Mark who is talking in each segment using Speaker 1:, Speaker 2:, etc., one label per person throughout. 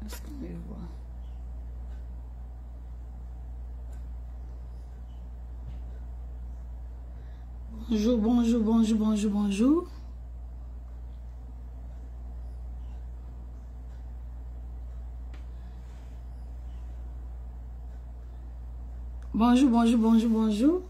Speaker 1: Est-ce qu'on me voit? Bonjour, bonjour, bonjour, bonjour, bonjour. Bonjour, bonjour, bonjour, bonjour.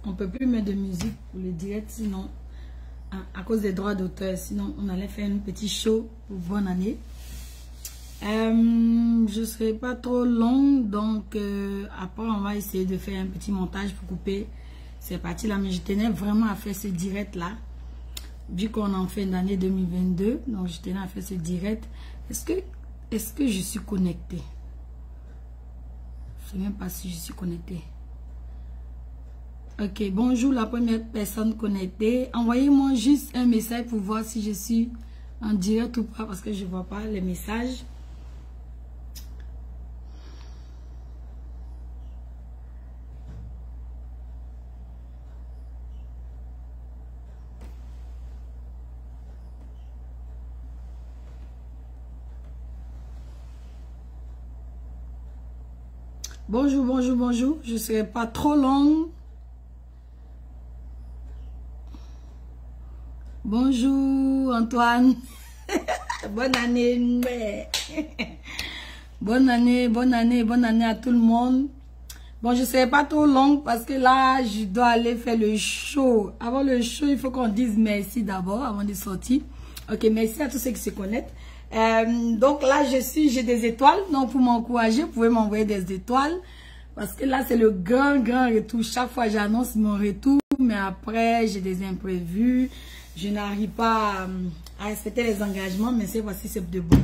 Speaker 1: On peut plus mettre de musique pour le direct, sinon, à cause des droits d'auteur, sinon on allait faire un petit show pour bonne année. Je ne serai pas trop longue, donc après on va essayer de faire un petit montage pour couper ces parties-là. Mais je tenais vraiment à faire ce direct-là, vu qu'on est en fin d'année 2022, donc je tenais à faire ce direct. Est-ce que je suis connectée? Je ne sais même pas si je suis connectée. Ok, bonjour la première personne connectée. Envoyez-moi juste un message pour voir si je suis en direct ou pas, parce que je ne vois pas les messages. Bonjour, bonjour, bonjour. Je ne serai pas trop longue. Bonjour Antoine. Bonne année. Bonne année, bonne année, bonne année à tout le monde. Bon, je ne serai pas trop longue parce que là, je dois aller faire le show. Avant le show, il faut qu'on dise merci d'abord avant de sortir. Ok, merci à tous ceux qui se connectent. Donc là, j'ai des étoiles. Donc pour m'encourager, vous pouvez m'envoyer des étoiles. Parce que là, c'est le grand retour. Chaque fois, j'annonce mon retour. Mais après, j'ai des imprévus. Je n'arrive pas à respecter les engagements. Mais cette fois-ci, c'est de bon.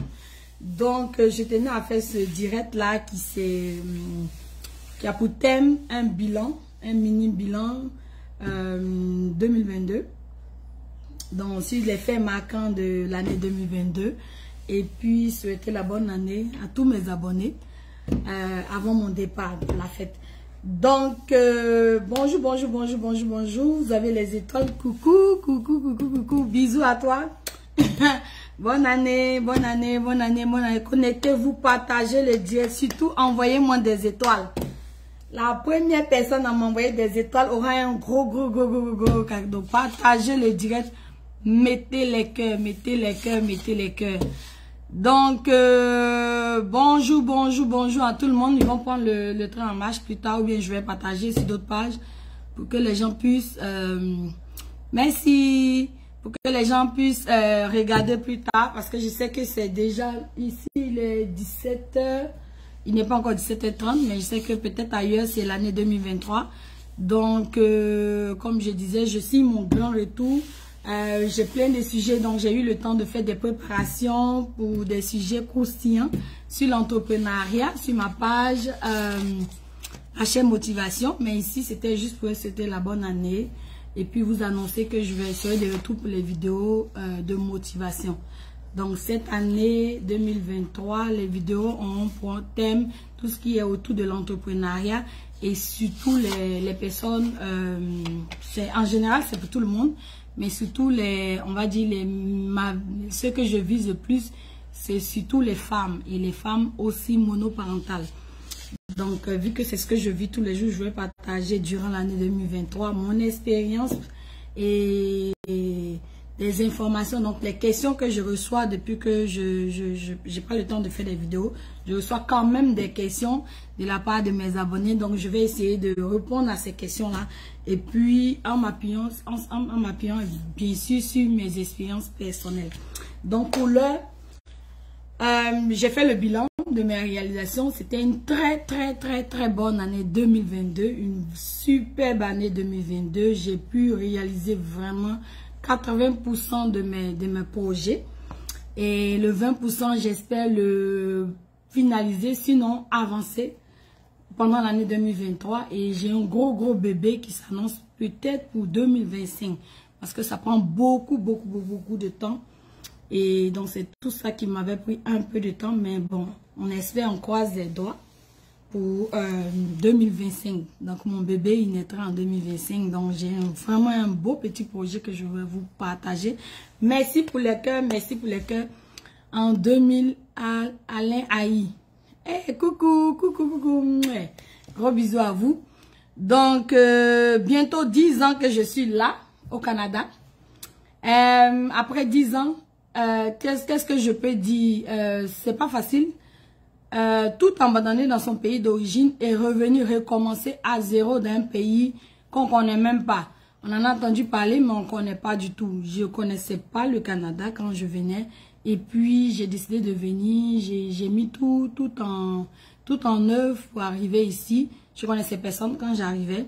Speaker 1: Donc, je tenais à faire ce direct-là qui a pour thème un bilan. Un mini bilan 2022. Donc, sur les faits marquants de l'année 2022. Et puis, souhaiter la bonne année à tous mes abonnés avant mon départ pour la fête. Donc, bonjour, bonjour, bonjour, bonjour, bonjour. Vous avez les étoiles. Coucou, coucou, coucou, coucou. Bisous à toi. Bonne année, bonne année, bonne année, bonne année. Connectez-vous, partagez le direct. Surtout, envoyez-moi des étoiles. La première personne à m'envoyer des étoiles aura un gros cadeau. Partagez le direct. Mettez les cœurs, mettez les cœurs, mettez les cœurs. Donc, bonjour, bonjour, bonjour à tout le monde. Ils vont prendre le train en marche plus tard ou bien je vais partager sur d'autres pages pour que les gens puissent... merci. Pour que les gens puissent regarder plus tard parce que je sais que c'est déjà ici, il est 17h. Il n'est pas encore 17h30, mais je sais que peut-être ailleurs, c'est l'année 2023. Donc, comme je disais, je suis mon grand retour. J'ai plein de sujets, donc j'ai eu le temps de faire des préparations pour des sujets croustillants sur l'entrepreneuriat, sur ma page HM Motivation. Mais ici, c'était juste pour souhaiter la bonne année et puis vous annoncer que je vais serai de retour pour les vidéos de motivation. Donc, cette année 2023, les vidéos ont pour thème tout ce qui est autour de l'entrepreneuriat et surtout les personnes, en général, c'est pour tout le monde. Mais surtout, on va dire, ce que je vise le plus, c'est surtout les femmes. Et les femmes aussi monoparentales. Donc, vu que c'est ce que je vis tous les jours, je vais partager durant l'année 2023 mon expérience et des informations. Donc, les questions que je reçois depuis que j'ai pas le temps de faire des vidéos, je reçois quand même des questions de la part de mes abonnés. Donc, je vais essayer de répondre à ces questions-là. Et puis, en m'appuyant bien sûr sur mes expériences personnelles. Donc, pour l'heure, j'ai fait le bilan de mes réalisations. C'était une très bonne année 2022. Une superbe année 2022. J'ai pu réaliser vraiment 80% de mes projets. Et le 20%, j'espère le finaliser, sinon avancer pendant l'année 2023. Et j'ai un gros bébé qui s'annonce peut-être pour 2025. Parce que ça prend beaucoup de temps. Et donc, c'est tout ça qui m'avait pris un peu de temps. Mais bon, on espère, on croise les doigts pour 2025. Donc, mon bébé, il naîtra en 2025. Donc, j'ai vraiment un beau petit projet que je vais vous partager. Merci pour les cœurs, merci pour les cœurs. En 2000, Alain Haï. Hey, coucou, coucou, coucou. Gros bisous à vous. Donc, bientôt 10 ans que je suis là, au Canada. Après 10 ans, qu'est-ce que je peux dire? C'est pas facile. Tout abandonner dans son pays d'origine et revenir recommencer à zéro d'un pays qu'on connaît même pas. On en a entendu parler, mais on connaît pas du tout. Je connaissais pas le Canada quand je venais. Et puis, j'ai décidé de venir. J'ai mis tout en œuvre pour arriver ici. Je connaissais personne quand j'arrivais.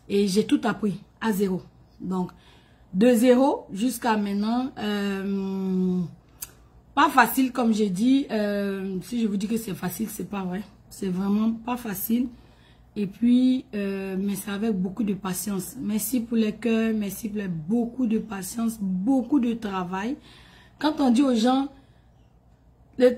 Speaker 1: Et j'ai tout appris à zéro. Donc, de zéro jusqu'à maintenant, pas facile comme j'ai dit. Si je vous dis que c'est facile, c'est pas vrai. C'est vraiment pas facile. Et puis, mais c'est avec beaucoup de patience. Merci pour les cœurs, merci pour beaucoup de patience, beaucoup de travail. Quand on dit aux gens,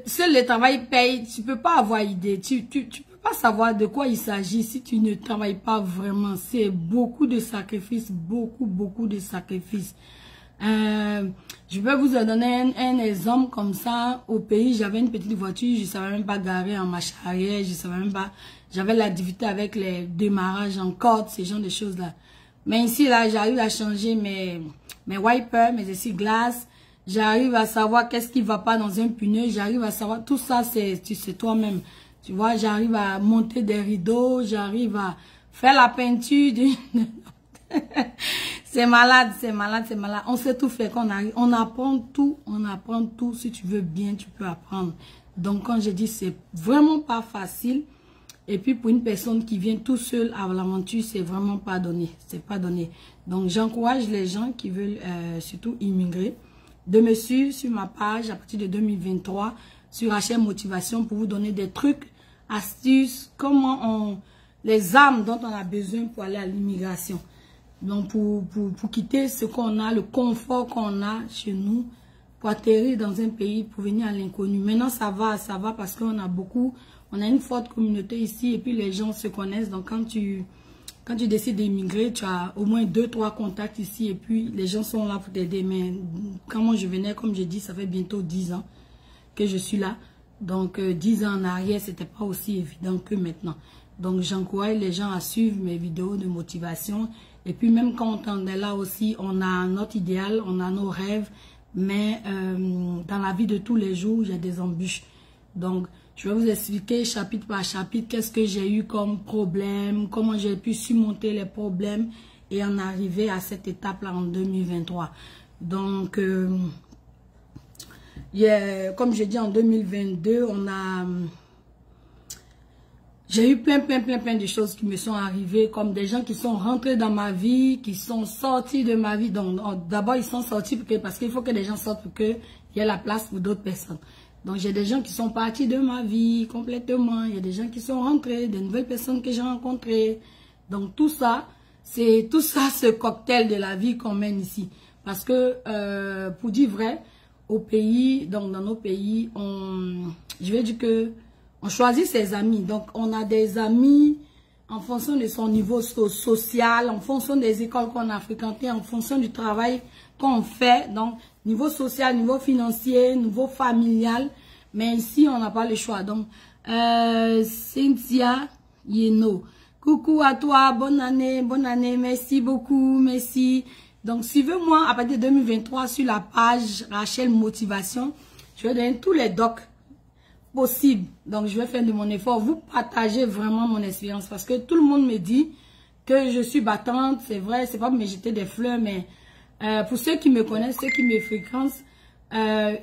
Speaker 1: seul le travail paye, tu peux pas avoir idée. Tu peux pas savoir de quoi il s'agit si tu ne travailles pas vraiment. C'est beaucoup de sacrifices, beaucoup de sacrifices. Je vais vous donner un exemple comme ça. Au pays, j'avais une petite voiture, je savais même pas garer en marche arrière, je savais même pas. J'avais la difficulté avec les démarrages en corde, ces genres de choses-là. Mais ici, là, j'arrive à changer mes wipers, mes essuie-glaces. J'arrive à savoir qu'est-ce qui va pas dans un pneu. J'arrive à savoir, tout ça, c'est toi-même. Tu vois, j'arrive à monter des rideaux, j'arrive à faire la peinture. C'est malade, c'est malade, c'est malade. On sait tout faire quand on arrive. On apprend tout. Si tu veux bien, tu peux apprendre. Donc, quand je dis, c'est vraiment pas facile. Et puis, pour une personne qui vient tout seul à l'aventure, c'est vraiment pas donné. C'est pas donné. Donc, j'encourage les gens qui veulent surtout immigrer de me suivre sur ma page à partir de 2023 sur HM Motivation pour vous donner des trucs, astuces, les armes dont on a besoin pour aller à l'immigration. Donc, pour quitter ce qu'on a, le confort qu'on a chez nous, pour atterrir dans un pays, pour venir à l'inconnu. Maintenant, ça va parce qu'on a on a une forte communauté ici et puis les gens se connaissent. Donc, quand tu décides d'immigrer, tu as au moins 2-3 contacts ici et puis les gens sont là pour t'aider. Mais quand moi je venais, comme je dis, ça fait bientôt 10 ans que je suis là. Donc, 10 ans en arrière, c'était pas aussi évident que maintenant. Donc, j'encourage les gens à suivre mes vidéos de motivation. Et puis, même quand on est là aussi, on a notre idéal, on a nos rêves. Mais dans la vie de tous les jours, il y a des embûches. Donc, je vais vous expliquer chapitre par chapitre qu'est-ce que j'ai eu comme problème, comment j'ai pu surmonter les problèmes et en arriver à cette étape-là en 2023. Donc, comme je dis, en 2022, j'ai eu plein de choses qui me sont arrivées, comme des gens qui sont rentrés dans ma vie, qui sont sortis de ma vie. Donc, d'abord, ils sont sortis parce qu'il faut que les gens sortent pour qu'il y ait la place pour d'autres personnes. Donc, j'ai des gens qui sont partis de ma vie complètement. Il y a des gens qui sont rentrés, des nouvelles personnes que j'ai rencontrées. Donc, tout ça, c'est tout ça, ce cocktail de la vie qu'on mène ici. Parce que, pour dire vrai, au pays, donc dans nos pays, je vais dire que on choisit ses amis. Donc, on a des amis en fonction de son niveau social, en fonction des écoles qu'on a fréquentées, en fonction du travail qu'on fait. Donc, niveau social, niveau financier, niveau familial. Mais ici, on n'a pas le choix. Donc, Cynthia Yeno. Coucou à toi, bonne année, merci beaucoup, merci. Donc, suivez-moi à partir de 2023 sur la page Rachel Motivation. Je vais donner tous les docs possible. Donc, je vais faire de mon effort. Vous partagez vraiment mon expérience parce que tout le monde me dit que je suis battante. C'est vrai, c'est pas pour me jeter des fleurs, mais pour ceux qui me connaissent, ceux qui me fréquentent,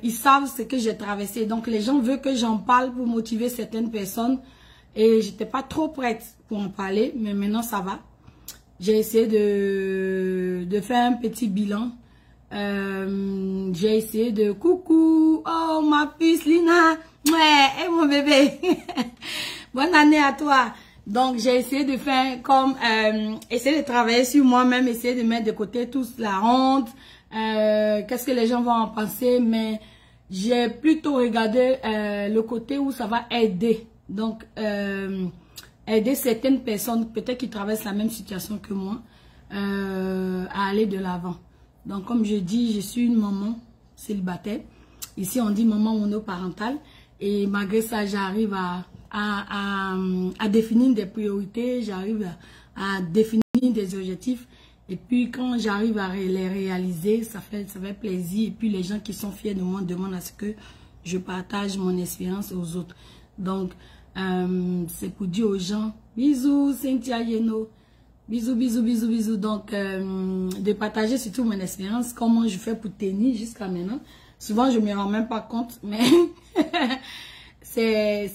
Speaker 1: ils savent ce que j'ai traversé. Donc, les gens veulent que j'en parle pour motiver certaines personnes et j'étais pas trop prête pour en parler, mais maintenant, ça va. J'ai essayé de faire un petit bilan. J'ai essayé de... Coucou, oh ma puce Lina, ouais, et mon bébé. Bonne année à toi. Donc j'ai essayé de faire comme essayer de travailler sur moi-même, essayer de mettre de côté toute la honte, qu'est-ce que les gens vont en penser, mais j'ai plutôt regardé le côté où ça va aider. Donc, aider certaines personnes, peut-être qui traversent la même situation que moi, à aller de l'avant. Donc, comme je dis, je suis une maman célibataire. Ici, on dit maman monoparentale. Et malgré ça, j'arrive à définir des priorités, j'arrive à définir des objectifs. Et puis, quand j'arrive à les réaliser, ça fait plaisir. Et puis, les gens qui sont fiers de moi demandent à ce que je partage mon expérience aux autres. Donc, c'est pour dire aux gens, bisous, Cynthia Yeno. Bisous, bisous, bisous, bisous. Donc, de partager surtout mon expérience, comment je fais pour tenir jusqu'à maintenant. Souvent, je ne me rends même pas compte, mais c'est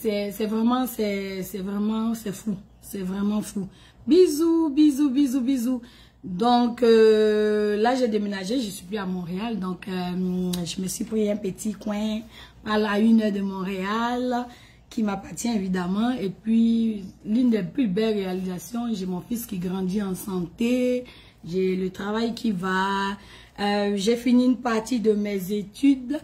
Speaker 1: fou. C'est vraiment fou. Bisous, bisous, bisous, bisous. Donc, là, j'ai déménagé, je suis plus à Montréal. Donc, je me suis pris un petit coin à la 1h de Montréal, qui m'appartient évidemment. Et puis, l'une des plus belles réalisations, j'ai mon fils qui grandit en santé, j'ai le travail qui va, j'ai fini une partie de mes études,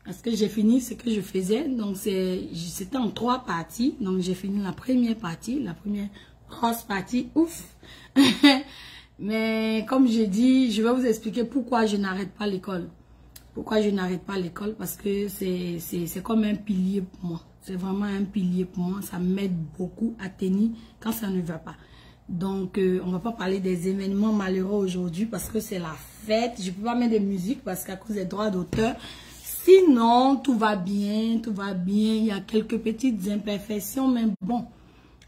Speaker 1: parce que j'ai fini ce que je faisais. Donc, c'était en 3 parties. Donc, j'ai fini la première partie, la première grosse partie, ouf. Mais comme je dis, je vais vous expliquer pourquoi je n'arrête pas l'école. Pourquoi je n'arrête pas l'école? Parce que c'est comme un pilier pour moi. C'est vraiment un pilier pour moi. Ça m'aide beaucoup à tenir quand ça ne va pas. Donc, on ne va pas parler des événements malheureux aujourd'hui parce que c'est la fête. Je ne peux pas mettre de musique parce qu'à cause des droits d'auteur. Sinon, tout va bien, tout va bien. Il y a quelques petites imperfections, mais bon.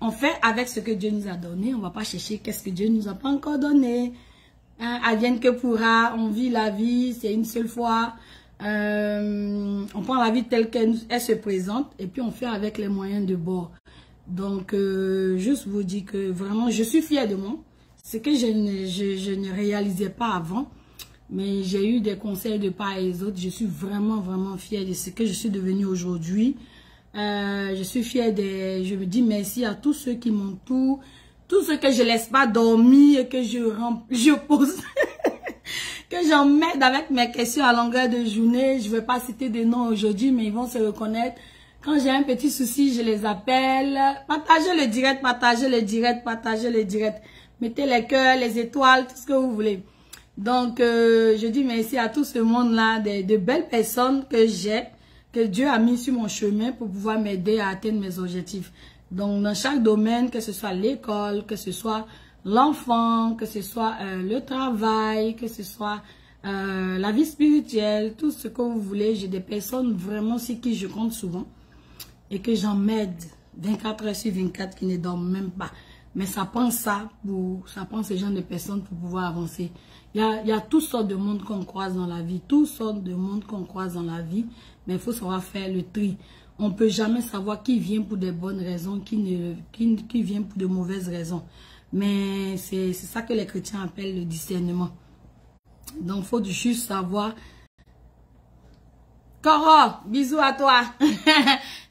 Speaker 1: On fait avec ce que Dieu nous a donné. On ne va pas chercher qu'est-ce que Dieu nous a pas encore donné. Hein, advienne que pourra. On vit la vie, c'est une seule fois. On prend la vie telle qu'elle se présente et puis on fait avec les moyens de bord. Donc, juste vous dire que vraiment, je suis fière de moi. Ce que je ne réalisais pas avant, mais j'ai eu des conseils de part et d'autre. Je suis vraiment, vraiment fière de ce que je suis devenue aujourd'hui. Je suis fière je me dis merci à tous ceux qui m'entourent, tous ceux que je laisse pas dormir et que je pose, que j'emmène avec mes questions à longueur de journée. Je vais pas citer des noms aujourd'hui, mais ils vont se reconnaître. Quand j'ai un petit souci, je les appelle. Partagez le direct, partagez le direct, partagez le direct. Mettez les cœurs, les étoiles, tout ce que vous voulez. Donc, je dis merci à tout ce monde-là, de belles personnes que Dieu a mis sur mon chemin pour pouvoir m'aider à atteindre mes objectifs. Donc, dans chaque domaine, que ce soit l'école, que ce soit l'enfant, que ce soit le travail, que ce soit la vie spirituelle, tout ce que vous voulez, j'ai des personnes vraiment sur qui je compte souvent et que j'en m'aide 24 heures sur 24 qui ne dorment même pas. Mais ça prend ça prend ce genre de personnes pour pouvoir avancer. Il y a toutes sortes de monde qu'on croise dans la vie, toutes sortes de monde qu'on croise dans la vie, mais il faut savoir faire le tri. On ne peut jamais savoir qui vient pour des bonnes raisons, qui vient pour de mauvaises raisons. Mais c'est ça que les chrétiens appellent le discernement. Donc, il faut juste savoir. Coro, bisous à toi.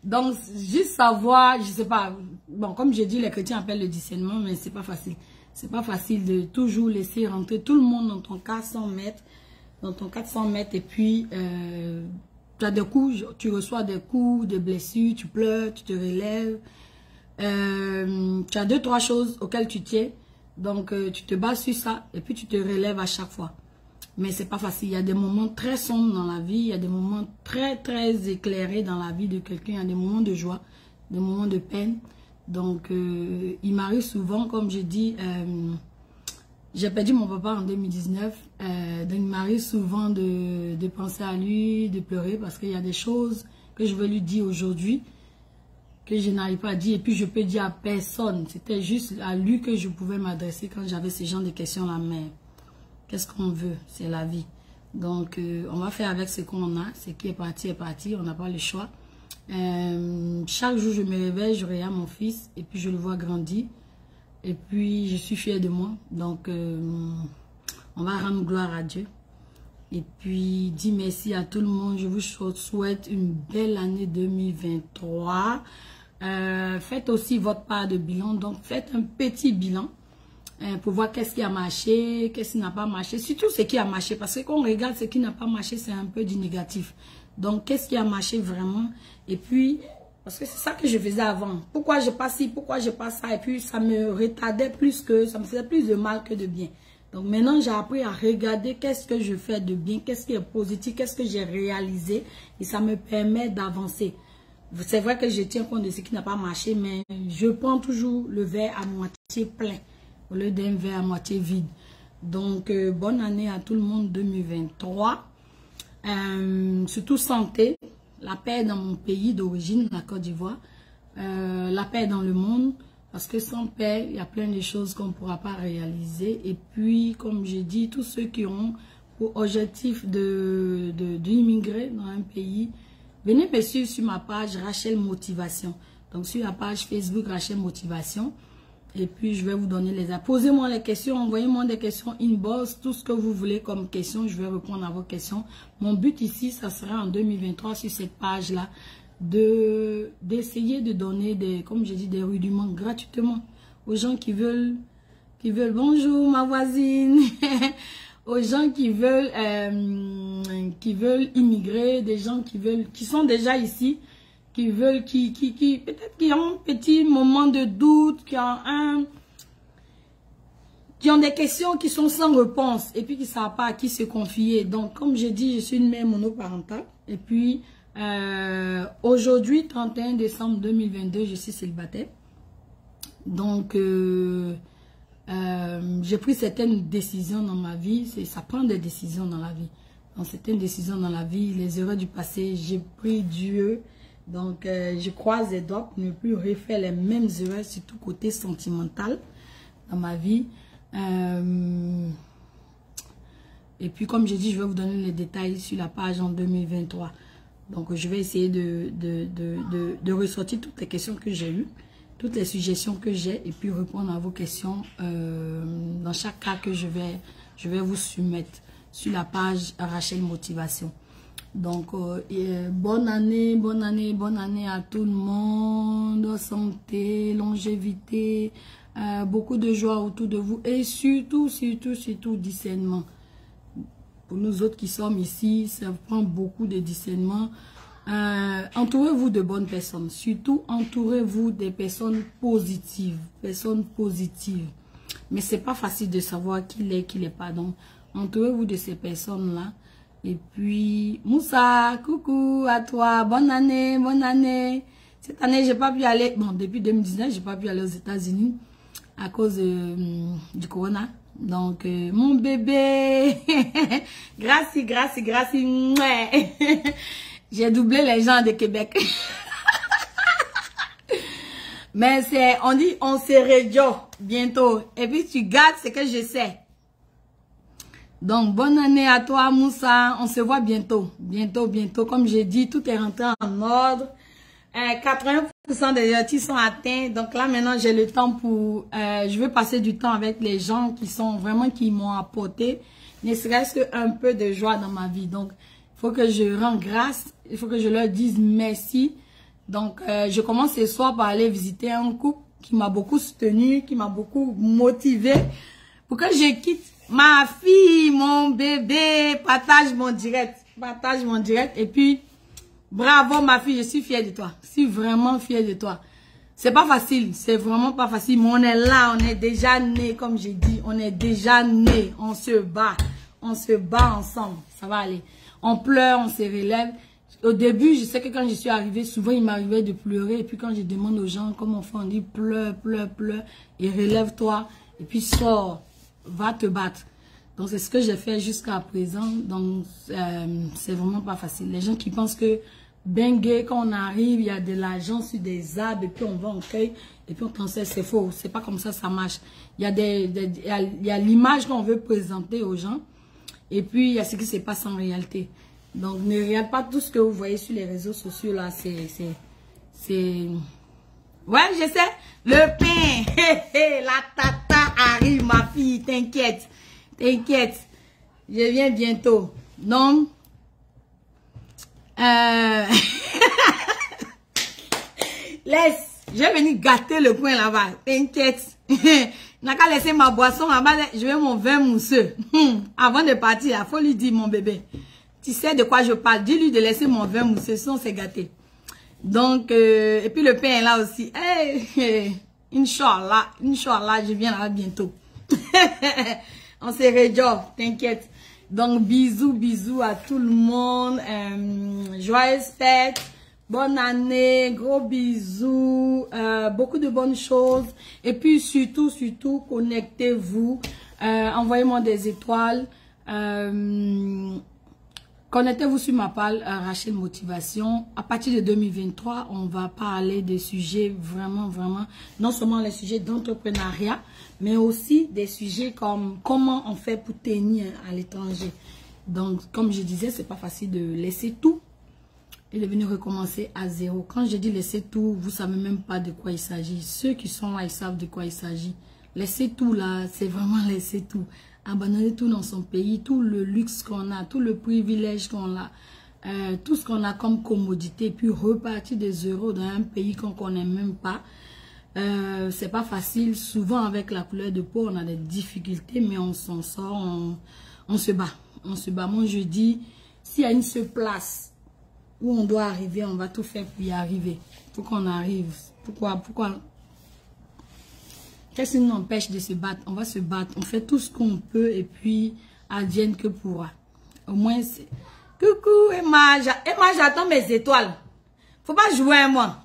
Speaker 1: Donc, juste savoir, je sais pas. Bon, comme je dis, les chrétiens appellent le discernement, mais c'est pas facile. C'est pas facile de toujours laisser rentrer tout le monde dans ton 400 mètres. Dans ton 400 mètres. Et puis, tu as des coups, tu reçois des coups, des blessures, tu pleures, tu te relèves. Tu as 2-3 choses auxquelles tu tiens. Donc, tu te bases sur ça. Et puis, tu te relèves à chaque fois. Mais c'est pas facile. Il y a des moments très sombres dans la vie. Il y a des moments très, très éclairés dans la vie de quelqu'un. Il y a des moments de joie, des moments de peine. Donc, il m'arrive souvent, comme je dis, j'ai perdu mon papa en 2019. Donc, il m'arrive souvent de penser à lui, de pleurer parce qu'il y a des choses que je veux lui dire aujourd'hui que je n'arrive pas à dire. Et puis, je peux dire à personne. C'était juste à lui que je pouvais m'adresser quand j'avais ce genre de questions-là. Mais qu'est-ce qu'on veut? C'est la vie. Donc, on va faire avec ce qu'on a. Ce qui est parti est parti. On n'a pas le choix. Chaque jour, je me réveille, je regarde mon fils et puis je le vois grandir. Et puis, je suis fière de moi. Donc, on va rendre gloire à Dieu. Et puis, dis merci à tout le monde. Je vous souhaite une belle année 2023. Faites aussi votre part de bilan. Donc, faites un petit bilan pour voir qu'est-ce qui a marché, qu'est-ce qui n'a pas marché. Surtout ce qui a marché. Parce que quand on regarde ce qui n'a pas marché, c'est un peu du négatif. Donc, qu'est-ce qui a marché vraiment? Et puis, parce que c'est ça que je faisais avant. Pourquoi je passe ci, pourquoi je passe ça? Et puis, ça me retardait plus que, ça me faisait plus de mal que de bien. Donc, maintenant, j'ai appris à regarder qu'est-ce que je fais de bien, qu'est-ce qui est positif, qu'est-ce que j'ai réalisé. Et ça me permet d'avancer. C'est vrai que je tiens compte de ce qui n'a pas marché, mais je prends toujours le verre à moitié plein au lieu d'un verre à moitié vide. Donc, bonne année à tout le monde 2023. Surtout santé, la paix dans mon pays d'origine, la Côte d'Ivoire. La paix dans le monde, parce que sans paix, il y a plein de choses qu'on ne pourra pas réaliser. Et puis, comme je dis, tous ceux qui ont pour objectif d'immigrer dans un pays, venez me suivre sur ma page Rachel Motivation. Donc, sur la page Facebook Rachel Motivation. Et puis, je vais vous donner les... Posez-moi les questions, envoyez-moi des questions inbox, tout ce que vous voulez comme question, je vais répondre à vos questions. Mon but ici, ça sera en 2023 sur cette page-là, d'essayer de donner des, comme je dis, des rudiments gratuitement aux gens qui veulent bonjour ma voisine, aux gens qui veulent immigrer, des gens qui sont déjà ici, qui veulent, peut-être qui ont un petit moment de doute, qui ont des questions qui sont sans réponse et puis qui ne savent pas à qui se confier. Donc, comme je dis, je suis une mère monoparentale et puis aujourd'hui, 31 décembre 2022, je suis célibataire. Donc, j'ai pris certaines décisions dans ma vie. Ça prend des décisions dans la vie. Donc, certaines décisions dans la vie, les erreurs du passé, j'ai pris Dieu. Donc, je croise les doigts pour ne plus refaire les mêmes erreurs, surtout côté sentimental dans ma vie. Et puis, comme je dis, je vais vous donner les détails sur la page en 2023. Donc, je vais essayer de ressortir toutes les questions que j'ai eues, toutes les suggestions que j'ai, et puis répondre à vos questions dans chaque cas que je vais vous soumettre sur la page Rachel Motivation. Donc, bonne année à tout le monde, santé, longévité, beaucoup de joie autour de vous et surtout discernement. Pour nous autres qui sommes ici, ça prend beaucoup de discernement. Entourez-vous de bonnes personnes, surtout entourez-vous des personnes positives, Mais c'est pas facile de savoir qui l'est pas. Donc, entourez-vous de ces personnes-là. Et puis, Moussa, coucou à toi, bonne année. Cette année, j'ai pas pu aller, bon, depuis 2019, j'ai pas pu aller aux États-Unis à cause du corona. Donc, mon bébé, gracie. J'ai doublé les gens de Québec. Mais on dit, on se réjouit bientôt. Et puis, tu gardes ce que je sais. Donc, bonne année à toi, Moussa. On se voit bientôt. Bientôt. Comme j'ai dit, tout est rentré en ordre. 80% des objectifs sont atteints. Donc là, maintenant, j'ai le temps pour... je veux passer du temps avec les gens qui m'ont apporté, ne serait-ce qu'un peu de joie dans ma vie. Donc, il faut que je rende grâce. Il faut que je leur dise merci. Donc, je commence ce soir par aller visiter un couple qui m'a beaucoup soutenu, qui m'a beaucoup motivé pour que je quitte ma fille, mon bébé, partage mon direct. Et puis, bravo ma fille, je suis fière de toi. Je suis vraiment fière de toi. C'est pas facile, c'est vraiment pas facile. Mais on est là, on est déjà nés, comme j'ai dit. On est déjà nés, on se bat ensemble. Ça va aller. On pleure, on se relève. Au début, je sais que quand je suis arrivée, souvent il m'arrivait de pleurer. Et puis quand je demande aux gens comment on fait, on dit pleure. Et relève-toi. Et puis sors. Va te battre. Donc, c'est ce que j'ai fait jusqu'à présent. Donc, c'est vraiment pas facile. Les gens qui pensent que Bengue, quand on arrive, il y a de l'argent sur des arbres et puis on va en cueille et puis on transfère, c'est faux. C'est pas comme ça marche. Il y a l'image qu'on veut présenter aux gens et puis il y a ce qui se passe en réalité. Donc, ne regardez pas tout ce que vous voyez sur les réseaux sociaux là. Ouais, je sais. Le pain. La tata arrive, ma fille. T'inquiète. Je viens bientôt. Donc, laisse. Je vais venir gâter le coin là-bas. T'inquiète. N'a qu'à laisser ma boisson là-bas. Je vais mon vin mousseux. Avant de partir, il faut lui dire, mon bébé. Tu sais de quoi je parle. Dis-lui de laisser mon vin mousser, sinon c'est gâté. Donc, et puis le pain est là aussi. Hey, Inch'Allah, Inch'Allah, je viens là bientôt. On se réjouit, t'inquiète. Donc, bisous à tout le monde. Joyeuses fêtes. Bonne année, gros bisous, beaucoup de bonnes choses. Et puis surtout, connectez-vous. Envoyez-moi des étoiles. Connectez-vous sur ma page Rachel Motivation. À partir de 2023, on va parler des sujets vraiment, non seulement les sujets d'entrepreneuriat, mais aussi des sujets comme comment on fait pour tenir à l'étranger. Donc, comme je disais, c'est pas facile de laisser tout et de venir recommencer à zéro. Quand je dis laisser tout, vous savez même pas de quoi il s'agit. Ceux qui sont là, ils savent de quoi il s'agit. Laisser tout là, c'est vraiment laisser tout. Abandonner tout dans son pays, tout le luxe qu'on a, tout le privilège qu'on a, tout ce qu'on a comme commodité, puis repartir de zéro dans un pays qu'on connaît même pas. C'est pas facile. Souvent avec la couleur de peau, on a des difficultés, mais on s'en sort, on se bat. On se bat. Moi je dis, s'il y a une seule place où on doit arriver, on va tout faire pour y arriver. Pour qu'on arrive. Pourquoi? Qu'est-ce qui nous empêche de se battre? On va se battre. On fait tout ce qu'on peut et puis advienne que pourra. Au moins, c'est... Coucou Emma. Emma, j'attends mes étoiles. Faut pas jouer à moi.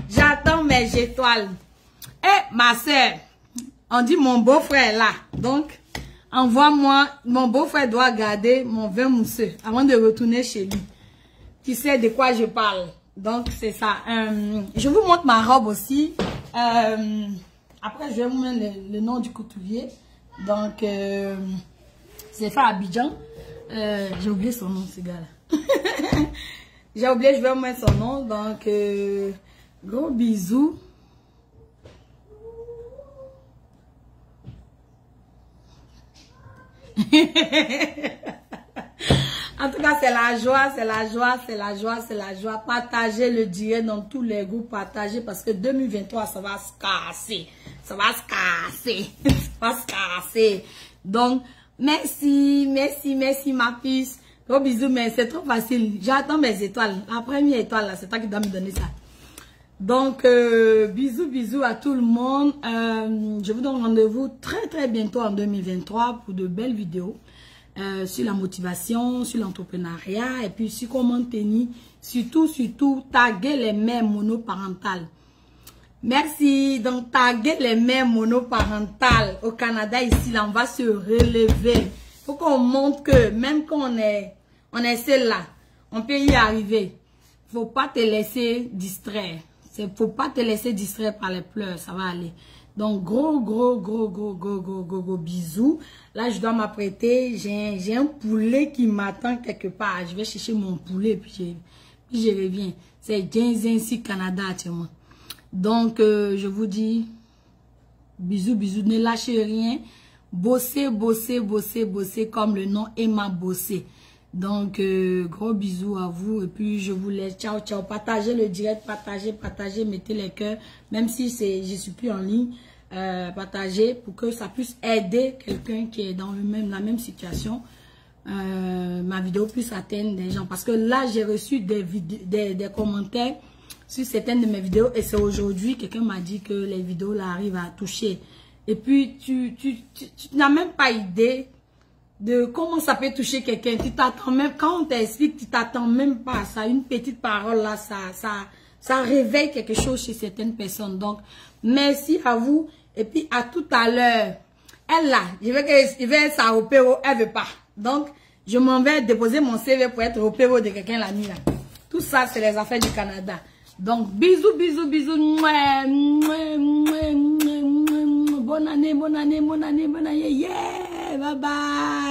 Speaker 1: J'attends mes étoiles. Eh, ma soeur, on dit mon beau-frère là. Donc, envoie-moi. Mon beau-frère doit garder mon vin mousseux avant de retourner chez lui. Tu sais de quoi je parle. Donc, c'est ça. Je vous montre ma robe aussi. Après, je vais vous mettre le nom du couturier. Donc, c'est fait à Abidjan. J'ai oublié son nom, ce gars-là. J'ai oublié, je vais vous mettre son nom. Donc, gros bisous. En tout cas, c'est la joie. Partagez le direct dans tous les groupes, partagez parce que 2023, ça va se casser. Ça va se casser. Donc, merci, ma puce. Gros bisous, mais c'est trop facile. J'attends mes étoiles. La première étoile, là, c'est toi qui dois me donner ça. Donc, bisous à tout le monde. Je vous donne rendez-vous très bientôt en 2023 pour de belles vidéos. Sur la motivation, sur l'entrepreneuriat et puis sur comment tenir, surtout taguer les mères monoparentales. Merci. Donc taguer les mères monoparentales au Canada ici là, on va se relever. Faut qu'on montre que même quand on est seul là, on peut y arriver. Faut pas te laisser distraire. Faut pas te laisser distraire par les pleurs, ça va aller. Donc, gros bisous. Là, je dois m'apprêter. J'ai un poulet qui m'attend quelque part. Je vais chercher mon poulet, puis je reviens. C'est Genzensi Canada, actuellement. Donc, je vous dis bisous. Ne lâchez rien. Bossez comme le nom Emma Bossé. Donc, gros bisous à vous. Et puis, je vous laisse. Ciao. Partagez le direct. Partagez. Mettez les cœurs. Même si je suis plus en ligne. Partagez pour que ça puisse aider quelqu'un qui est dans la même situation. Ma vidéo puisse atteindre des gens. Parce que là, j'ai reçu des commentaires sur certaines de mes vidéos. Et c'est aujourd'hui, quelqu'un m'a dit que les vidéos là arrivent à toucher. Et puis, tu n'as même pas idée de comment ça peut toucher quelqu'un. Tu t'attends même, quand on t'explique, tu t'attends même pas à ça. Une petite parole là, ça réveille quelque chose chez certaines personnes. Donc, merci à vous. Et puis, à tout à l'heure. Elle là, je vais être à Opéro, elle veut pas. Donc, je m'en vais déposer mon CV pour être au Opéro de quelqu'un la nuit là. Tout ça, c'est les affaires du Canada. Donc, bisous. Bonne année. Yeah, bye bye.